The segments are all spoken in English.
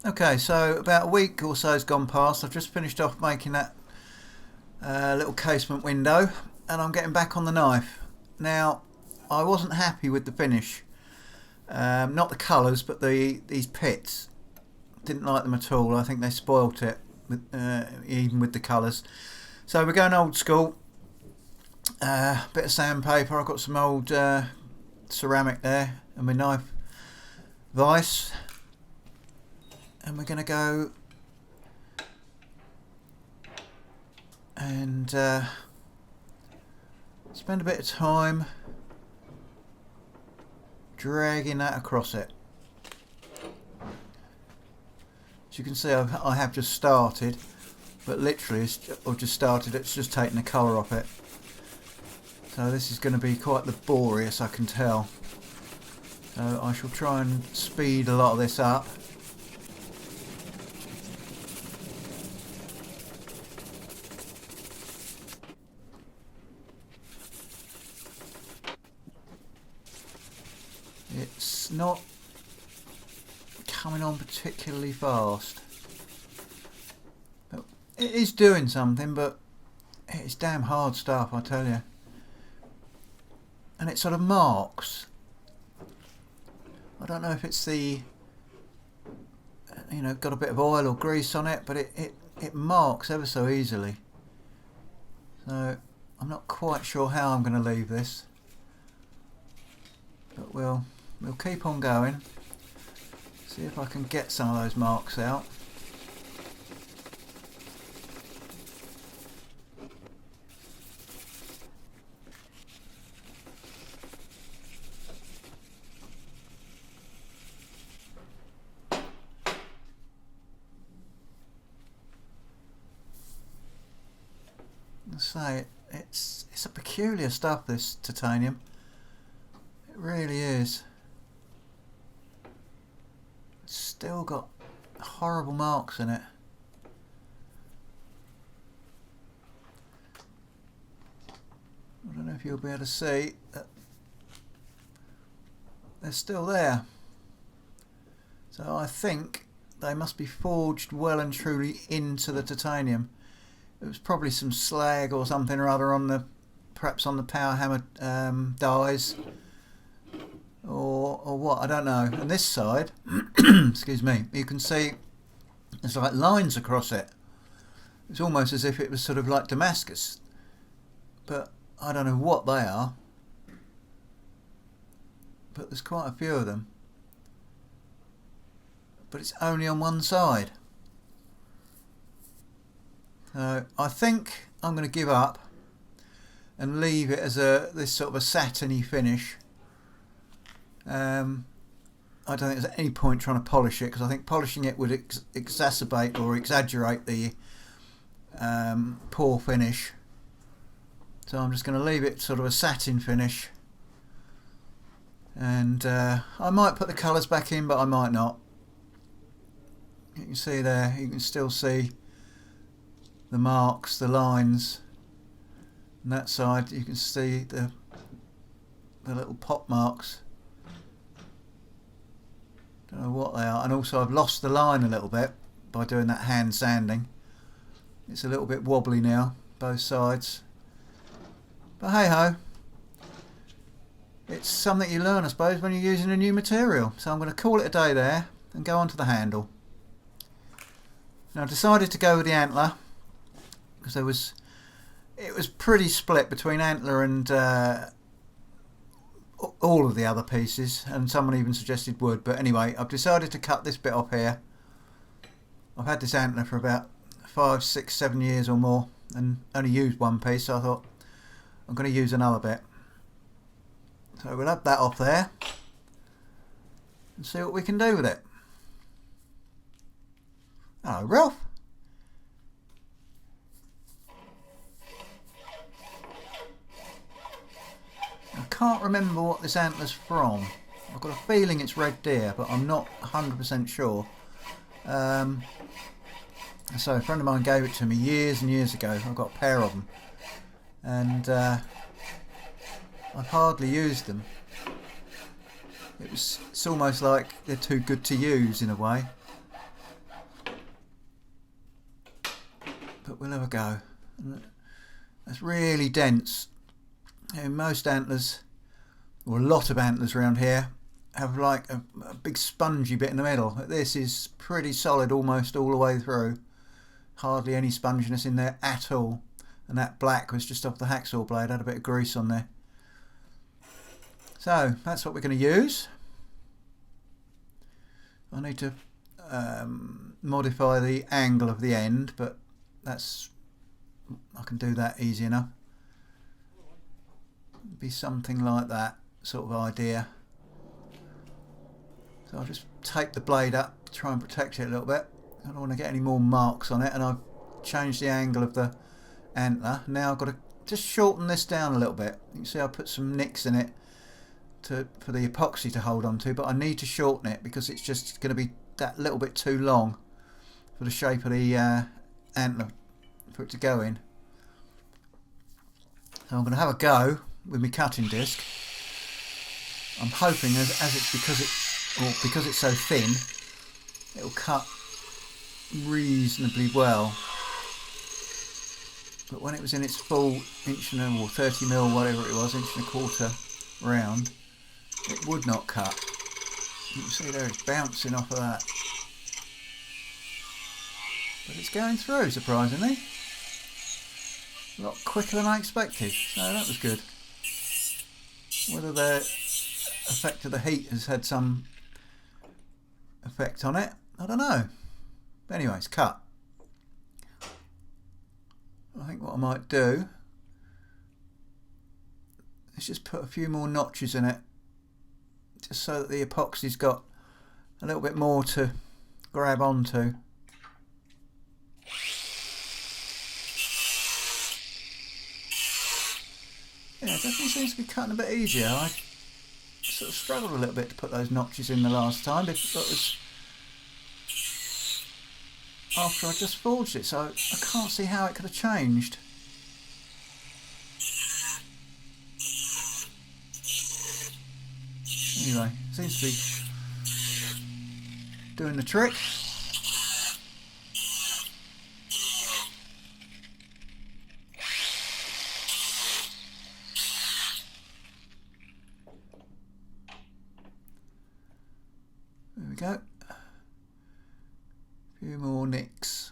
Okay, so about a week or so has gone past. I've just finished off making that little casement window, and I'm getting back on the knife. Now, I wasn't happy with the finish. Not the colours, but these pits. Didn't like them at all. I think they spoilt it, even with the colours. So we're going old school. Bit of sandpaper. I've got some old ceramic there, and my knife vise. And we're going to go and spend a bit of time dragging that across it. As you can see, I have just started, but literally I've just started, it's just taking the colour off it. So this is going to be quite laborious, I can tell. So I shall try and speed a lot of this up. It's not coming on particularly fast. But it is doing something, but it's damn hard stuff, I tell you. And it sort of marks. I don't know if it's the, got a bit of oil or grease on it, but it marks ever so easily. So I'm not quite sure how I'm going to leave this. But we'll keep on going, see if I can get some of those marks out. I say it's a peculiar stuff, this titanium. It really is. Still got horrible marks in it. I don't know if you'll be able to see that they're still there. So I think they must be forged well and truly into the titanium. It was probably some slag or something or other on perhaps on the power hammer dies. Or what, I don't know. And this side, excuse me, you can see there's like lines across it. It's almost as if it was sort of like Damascus, but I don't know what they are. But there's quite a few of them. But it's only on one side. So I think I'm going to give up and leave it as this sort of a satiny finish. I don't think there's any point trying to polish it, because I think polishing it would exacerbate or exaggerate the poor finish. So I'm just going to leave it sort of a satin finish, and I might put the colours back in, but I might not. You can see there, you can still see the marks, the lines. On that side you can see the little pot marks. Don't know what they are, and also I've lost the line a little bit by doing that hand sanding. It's a little bit wobbly now, both sides. But hey ho, it's something you learn, I suppose, when you're using a new material. So I'm going to call it a day there and go on to the handle. Now I decided to go with the antler because it was pretty split between antler and all of the other pieces, and someone even suggested wood, but anyway, I've decided to cut this bit off here. I've had this antler for about 5, 6, 7 years or more and only used one piece, so I thought I'm going to use another bit. So we'll have that off there and see what we can do with it. Hello, Ralph. I can't remember what this antler's from. I've got a feeling it's red deer, but I'm not 100% sure. So a friend of mine gave it to me years and years ago. I've got a pair of them, and I've hardly used them. It's almost like they're too good to use in a way. but we'll have a go. That's really dense. And most antlers, or a lot of antlers around here, have like a big spongy bit in the middle. This is pretty solid almost all the way through. Hardly any sponginess in there at all. And that black was just off the hacksaw blade, had a bit of grease on there. So that's what we're going to use. I need to modify the angle of the end, but I can do that easy enough. Be something like that sort of idea. So I'll just tape the blade up, try and protect it a little bit. I don't want to get any more marks on it, and I've changed the angle of the antler. Now I've got to just shorten this down a little bit. You can see I put some nicks in it for the epoxy to hold on to, but I need to shorten it because it's just going to be that little bit too long for the shape of the antler for it to go in. So I'm going to have a go with my cutting disc. I'm hoping as it's because it's so thin, it'll cut reasonably well. But when it was in its full inch and or 30mm, whatever it was, inch and a quarter round, it would not cut. You can see there it's bouncing off of that. But it's going through, surprisingly. A lot quicker than I expected, so that was good. Whether the effect of the heat has had some effect on it, I don't know. But anyway, it's cut. I think what I might do is just put a few more notches in it, just so that the epoxy's got a little bit more to grab onto. Yeah, it definitely seems to be cutting a bit easier. I sort of struggled a little bit to put those notches in the last time. It was after I just forged it, so I can't see how it could have changed. Anyway, seems to be doing the trick. There we go. A few more nicks.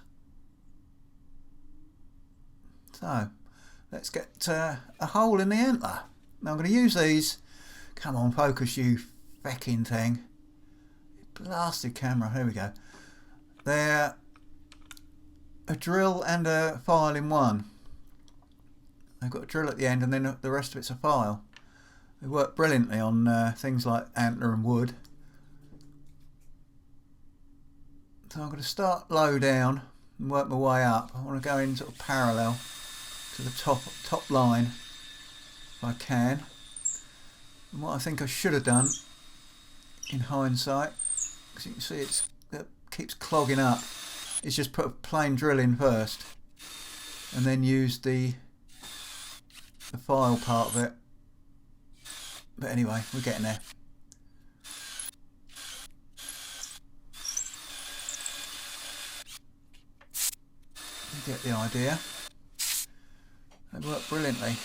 So let's get a hole in the antler. Now I'm going to use these. Come on, focus, you fecking thing. Blasted camera. Here we go. They're a drill and a file in one. They've got a drill at the end and then the rest of it's a file. They work brilliantly on things like antler and wood. So I'm going to start low down and work my way up. I want to go in sort of parallel to the top line if I can. And what I think I should have done in hindsight, because you can see it keeps clogging up, is just put a plain drill in first and then use the file part of it. But anyway, we're getting there. You get the idea. They work brilliantly.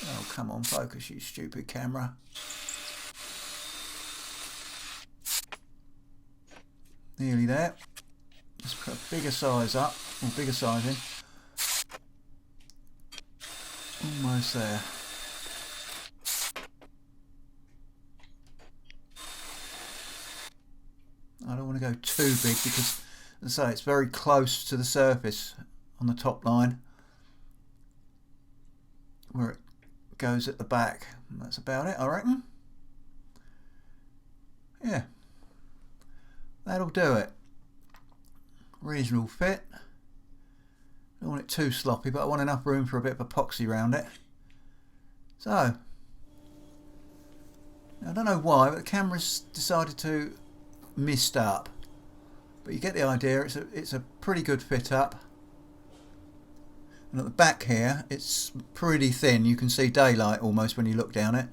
Oh, come on, focus, you stupid camera. Nearly there. Let's put a bigger size up, or bigger size in. Almost there. I don't want to go too big because, as I say, it's very close to the surface on the top line where it goes at the back. And that's about it, I reckon. Yeah, that'll do it. Reasonable fit. Don't want it too sloppy, but I want enough room for a bit of epoxy around it. So, I don't know why, but the camera's decided to mist up. But you get the idea. It's a pretty good fit up. And at the back here, it's pretty thin. You can see daylight almost when you look down it.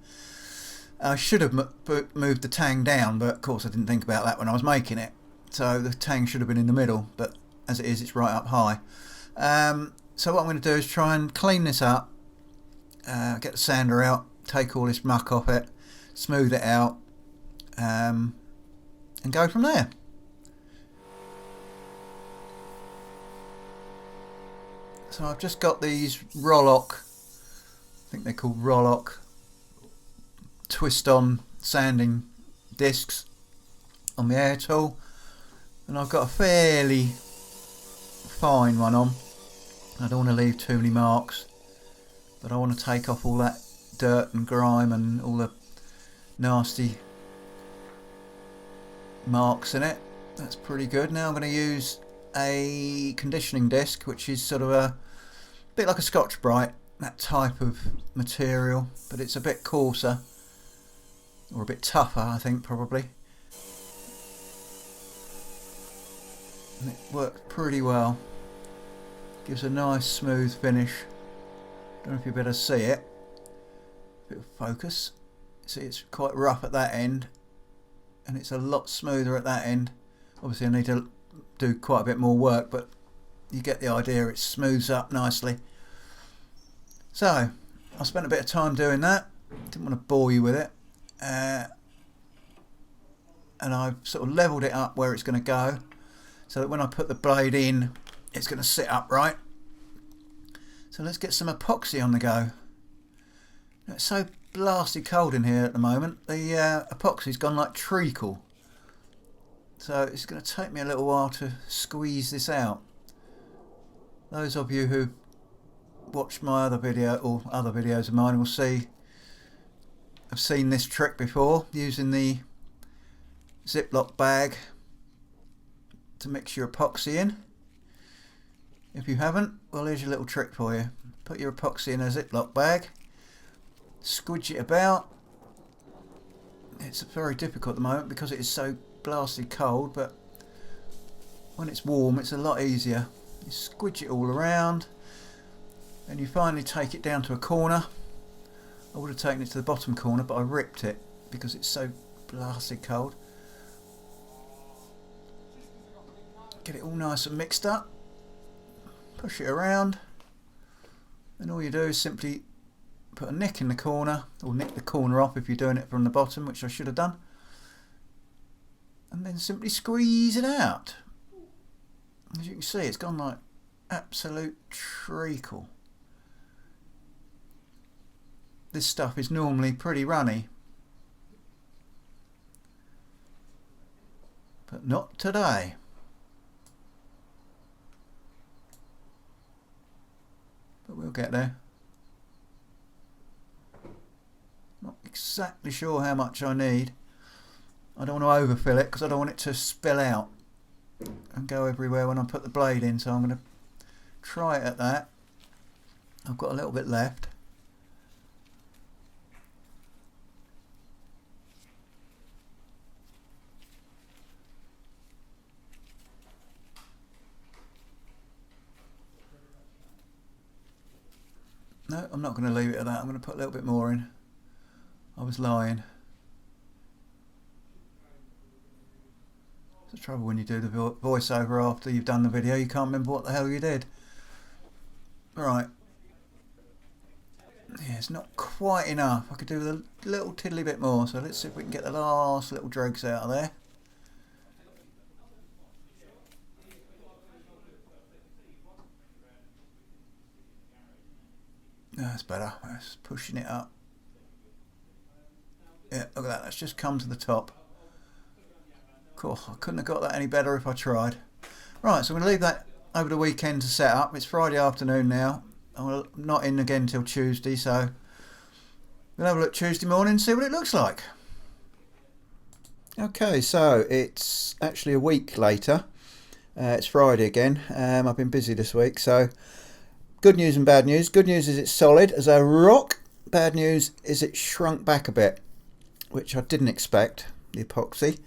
I should have moved the tang down, but of course I didn't think about that when I was making it. So the tang should have been in the middle, but as it is, it's right up high. So what I'm going to do is try and clean this up, get the sander out, take all this muck off it, smooth it out, and go from there. So I've just got these Rollock, I think they're called Rollock twist-on sanding discs on the air tool, and I've got a fairly fine one on. I don't want to leave too many marks, but I want to take off all that dirt and grime and all the nasty marks in it. That's pretty good. Now I'm going to use a conditioning disc, which is sort of a bit like a Scotch-Brite, that type of material, but it's a bit coarser, or a bit tougher, I think, probably. And it works pretty well. Gives a nice smooth finish. Don't know if you better see it. Bit of focus. See, it's quite rough at that end, and it's a lot smoother at that end. Obviously I need to do quite a bit more work, but you get the idea. It smooths up nicely. So I spent a bit of time doing that. Didn't want to bore you with it, and I've sort of leveled it up where it's going to go, so that when I put the blade in, it's going to sit upright. So let's get some epoxy on the go. It's so blasted cold in here at the moment. The epoxy's gone like treacle, so it's going to take me a little while to squeeze this out. Those of you who watched my other video, or other videos of mine, will see I've seen this trick before, using the Ziploc bag to mix your epoxy in. If you haven't, well, here's your little trick for you. Put your epoxy in a Ziploc bag, squidge it about. It's very difficult at the moment because it is so blasted cold, but when it's warm it's a lot easier. You squidge it all around, and you finally take it down to a corner. I would have taken it to the bottom corner, but I ripped it because it's so blasted cold. Get it all nice and mixed up. Push it around, and all you do is simply put a nick in the corner, or nick the corner off if you're doing it from the bottom, which I should have done, and then simply squeeze it out. As you can see, it's gone like absolute treacle. This stuff is normally pretty runny, but not today. But we'll get there. Not exactly sure how much I need. I don't want to overfill it because I don't want it to spill out and go everywhere when I put the blade in, so I'm going to try it at that. I've got a little bit left. No, I'm not going to leave it at that. I'm going to put a little bit more in. I was lying. It's the trouble when you do the voiceover after you've done the video. You can't remember what the hell you did. Right. Yeah, it's not quite enough. I could do with a little tiddly bit more. So let's see if we can get the last little dregs out of there. That's better. That's pushing it up. Yeah, look at that. That's just come to the top. Cool. I couldn't have got that any better if I tried. Right, so I'm going to leave that over the weekend to set up. It's Friday afternoon now. I'm not in again until Tuesday, so we'll have a look Tuesday morning and see what it looks like. Okay, so it's actually a week later. It's Friday again. I've been busy this week, so good news and bad news. Good news is it's solid as a rock. Bad news is it shrunk back a bit, which I didn't expect, the epoxy.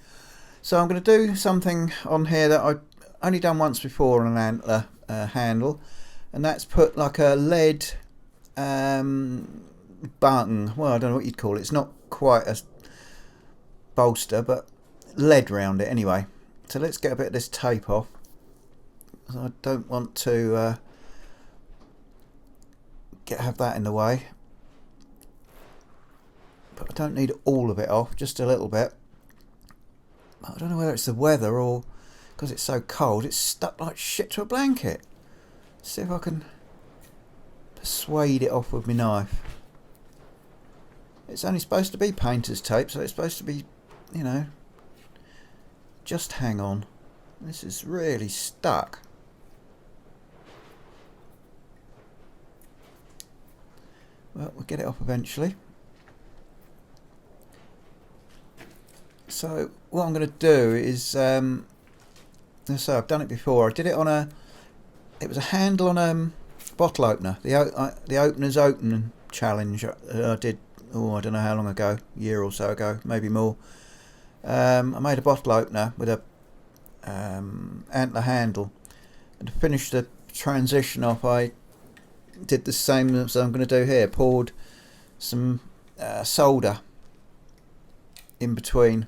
So I'm going to do something on here that I've only done once before on an antler handle, and that's put like a lead button. Well, I don't know what you'd call it. It's not quite a bolster, but lead round it anyway. So let's get a bit of this tape off. I don't want to have that in the way. But I don't need all of it off, just a little bit. I don't know whether it's the weather or because it's so cold, it's stuck like shit to a blanket. See if I can persuade it off with my knife. It's only supposed to be painter's tape, so it's supposed to be, you know, just hang on. This is really stuck. Well, we'll get it off eventually. So what I'm going to do is, so I've done it before. I did it on it was a handle on a bottle opener. The opener's opening challenge I did, I don't know how long ago, a year or so ago, maybe more. I made a bottle opener with a antler handle, and to finish the transition off, I did the same as I'm going to do here. Poured some solder in between,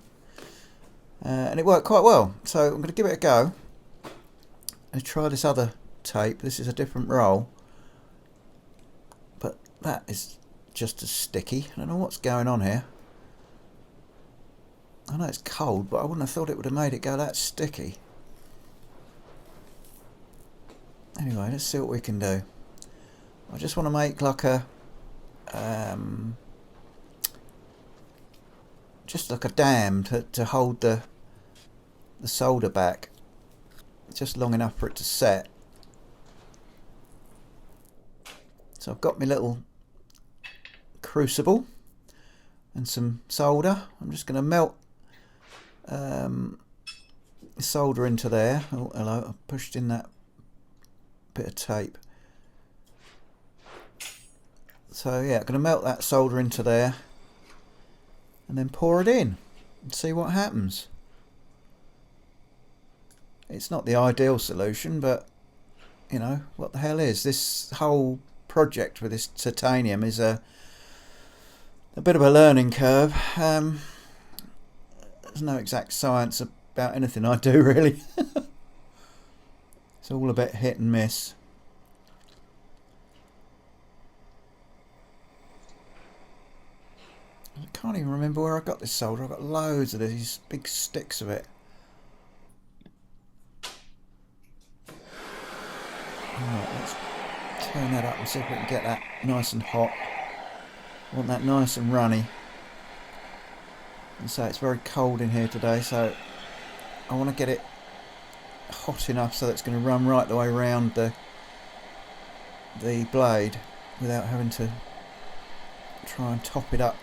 and it worked quite well. So I'm going to give it a go and try this other tape. This is a different roll, but that is just as sticky. I don't know what's going on here. I know it's cold, but I wouldn't have thought it would have made it go that sticky. Anyway, let's see what we can do. I just want to make like a just like a dam to hold the solder back, just long enough for it to set. So I've got my little crucible and some solder. I'm just going to melt solder into there. Oh, hello, I pushed in that bit of tape. So yeah, I'm going to melt that solder into there and then pour it in and see what happens. It's not the ideal solution, but you know, what the hell is this whole project with this titanium is a bit of a learning curve. There's no exact science about anything I do, really. It's all a bit hit and miss. I can't even remember where I got this solder. I've got loads of these big sticks of it. Right, let's turn that up and see if we can get that nice and hot. I want that nice and runny. And so it's very cold in here today, so I want to get it hot enough so that it's going to run right the way around the blade without having to try and top it up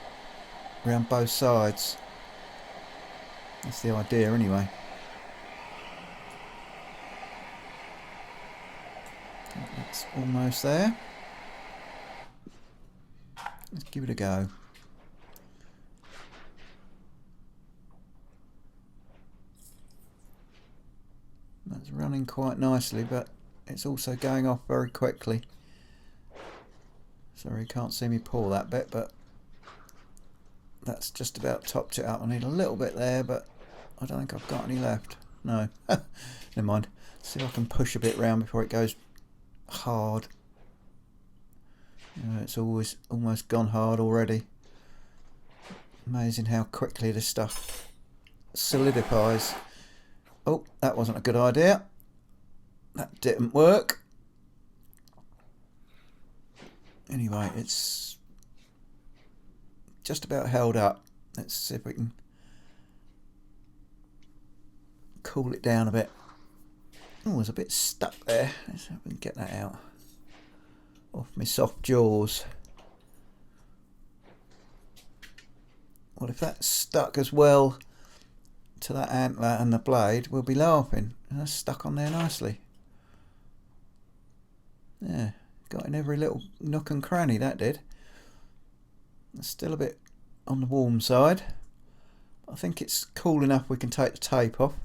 around both sides. That's the idea anyway. It's almost there. Let's give it a go. That's running quite nicely, but it's also going off very quickly. Sorry, you can't see me pour that bit, but that's just about topped it up. I need a little bit there, but I don't think I've got any left. No. Never mind. See if I can push a bit round before it goes hard. You know, it's almost gone hard already. Amazing how quickly this stuff solidifies. Oh, that wasn't a good idea. That didn't work. Anyway, it's just about held up. Let's see if we can cool it down a bit. Oh, it's a bit stuck there. Let's see if we can get that out off my soft jaws. Well, if that's stuck as well to that antler and the blade, we'll be laughing. And that's stuck on there nicely. Yeah, got in every little nook and cranny, that did. It's still a bit on the warm side. I think it's cool enough we can take the tape off.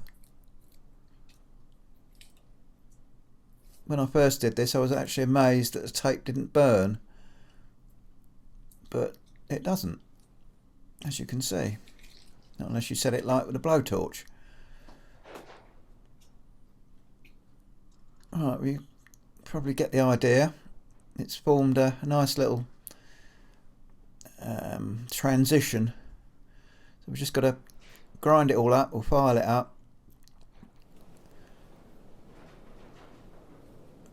When I first did this, I was actually amazed that the tape didn't burn, but it doesn't, as you can see, not unless you set it light with a blowtorch. Alright, we probably get the idea. it's formed a nice little transition. So we've just got to grind it all up or file it up.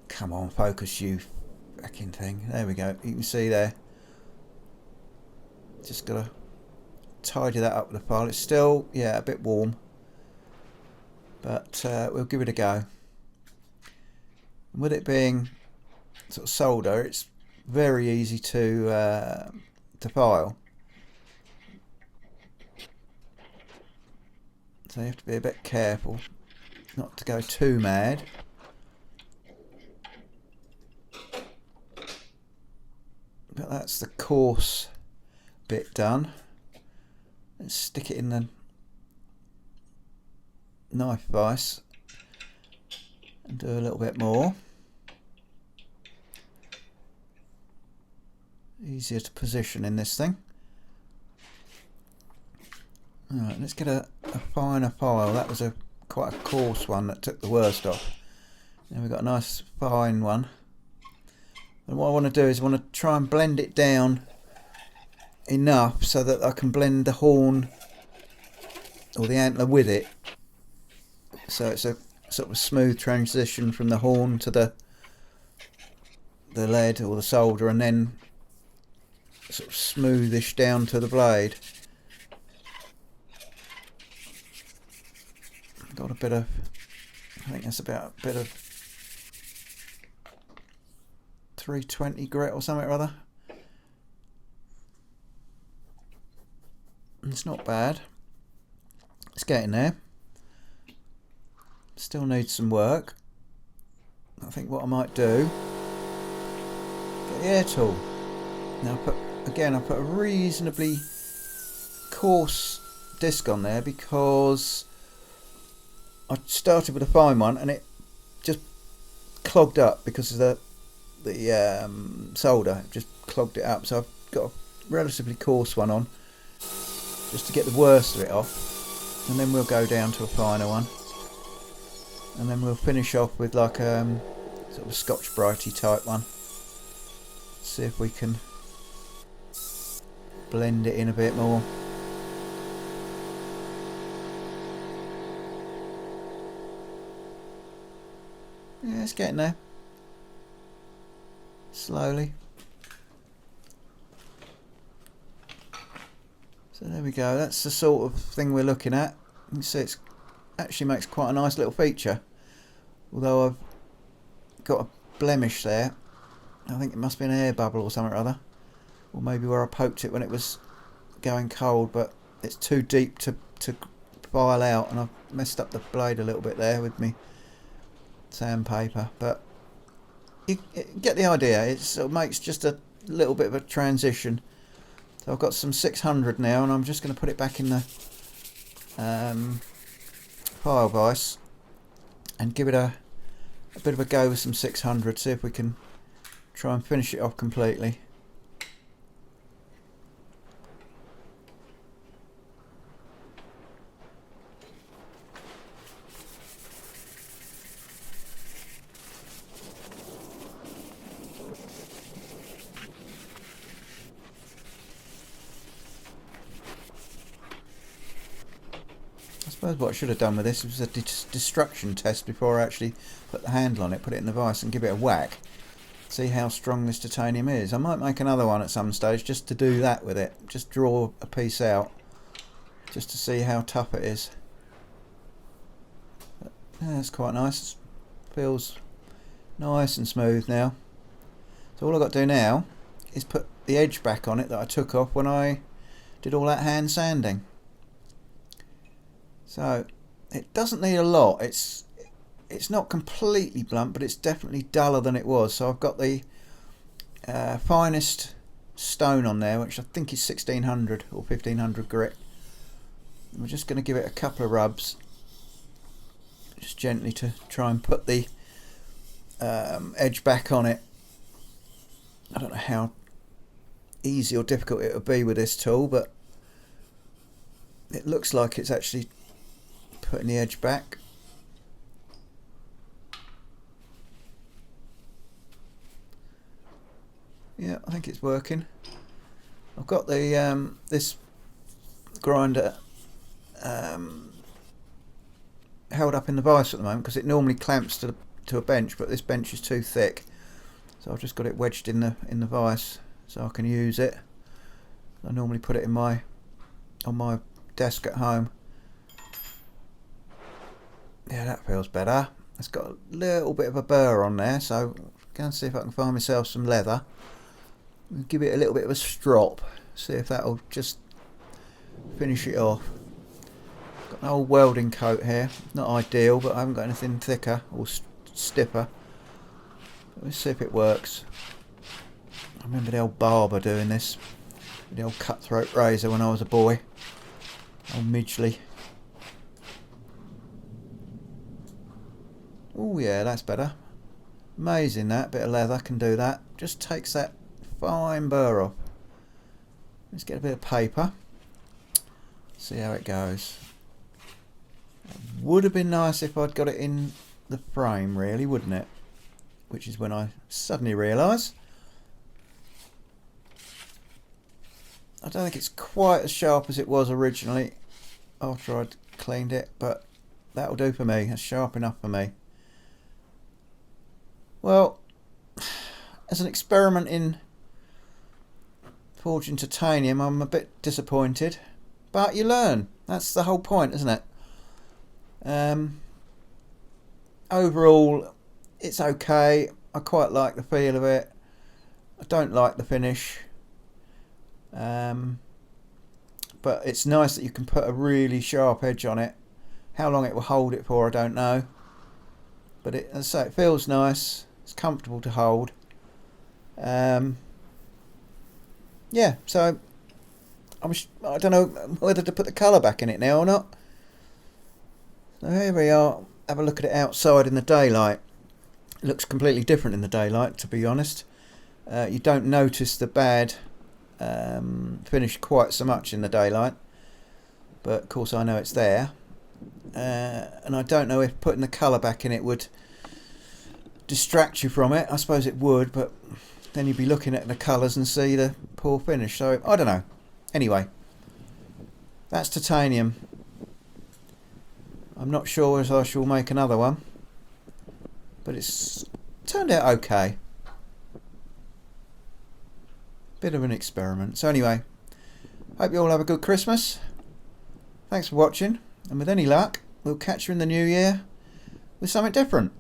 Come on, focus, you fucking thing. There we go. You can see there. Just got to tidy that up with the file. It's still, yeah, a bit warm, but we'll give it a go. And with it being sort of solder, it's very easy to file. So you have to be a bit careful not to go too mad. But that's the coarse bit done. Let's stick it in the knife vise and do a little bit more. Easier to position in this thing. Alright, let's get a finer file. That was quite a coarse one that took the worst off. Now we've got a nice fine one. And what I want to do is I want to try and blend it down enough so that I can blend the horn or the antler with it. So it's a sort of a smooth transition from the horn to the lead or the solder, and then sort of smoothish down to the blade. Got a bit of, I think that's about a bit of 320 grit or something or other. It's not bad. It's getting there. Still needs some work. I think what I might do, get the air tool. Now I put a reasonably coarse disc on there because I started with a fine one and it just clogged up because of the solder. It just clogged it up. So I've got a relatively coarse one on just to get the worst of it off, and then we'll go down to a finer one, and then we'll finish off with like sort of a Scotch Brighty type one. See if we can blend it in a bit more. Yeah, it's getting there. Slowly. So there we go. That's the sort of thing we're looking at. You can see it actually makes quite a nice little feature. Although I've got a blemish there. I think it must be an air bubble or something or other. Or maybe where I poked it when it was going cold, but it's too deep to file out, and I've messed up the blade a little bit there with me sandpaper, but you get the idea. It sort of makes just a little bit of a transition. So I've got some 600 now, and I'm just going to put it back in the file vise and give it a bit of a go with some 600, see if we can try and finish it off completely. I suppose what I should have done with this was a destruction test before I actually put the handle on it, put it in the vise and give it a whack. See how strong this titanium is. I might make another one at some stage just to do that with it. Just draw a piece out just to see how tough it is. But, yeah, it's quite nice. It feels nice and smooth now. So all I've got to do now is put the edge back on it that I took off when I did all that hand sanding. So it doesn't need a lot. It's not completely blunt, but it's definitely duller than it was. So I've got the finest stone on there, which I think is 1600 or 1500 grit. We're just going to give it a couple of rubs, just gently, to try and put the edge back on it. I don't know how easy or difficult it will be with this tool, but it looks like it's actually putting the edge back. Yeah, I think it's working. I've got the this grinder held up in the vise at the moment because it normally clamps to a bench, but this bench is too thick, so I've just got it wedged in the vise so I can use it. I normally put it on my desk at home. Yeah, that feels better. It's got a little bit of a burr on there, so go and see if I can find myself some leather. Give it a little bit of a strop, see if that'll just finish it off. Got an old welding coat here, not ideal, but I haven't got anything thicker or stiffer. Let's see if it works. I remember the old barber doing this with the old cutthroat razor when I was a boy. Old Midgley. Oh yeah, that's better. Amazing, that bit of leather can do that. Just takes that fine burr off. Let's get a bit of paper. See how it goes. It would have been nice if I'd got it in the frame, really, wouldn't it? Which is when I suddenly realise I don't think it's quite as sharp as it was originally after I'd cleaned it, but that'll do for me. That's sharp enough for me. Well, as an experiment in forging titanium, I'm a bit disappointed, but you learn. That's the whole point, isn't it? Overall, it's okay. I quite like the feel of it. I don't like the finish, but it's nice that you can put a really sharp edge on it. How long it will hold it for, I don't know, but as I say, it feels nice. It's comfortable to hold. Yeah, so I don't know whether to put the colour back in it now or not. So here we are. Have a look at it outside in the daylight. It looks completely different in the daylight, to be honest. You don't notice the bad finish quite so much in the daylight, but of course I know it's there. And I don't know if putting the colour back in it would distract you from it. I suppose it would, but then you'd be looking at the colours and see the poor finish. So I don't know. Anyway, that's titanium. I'm not sure if I shall make another one, but it's turned out okay. Bit of an experiment. So anyway, hope you all have a good Christmas. Thanks for watching, and with any luck, we'll catch you in the new year with something different.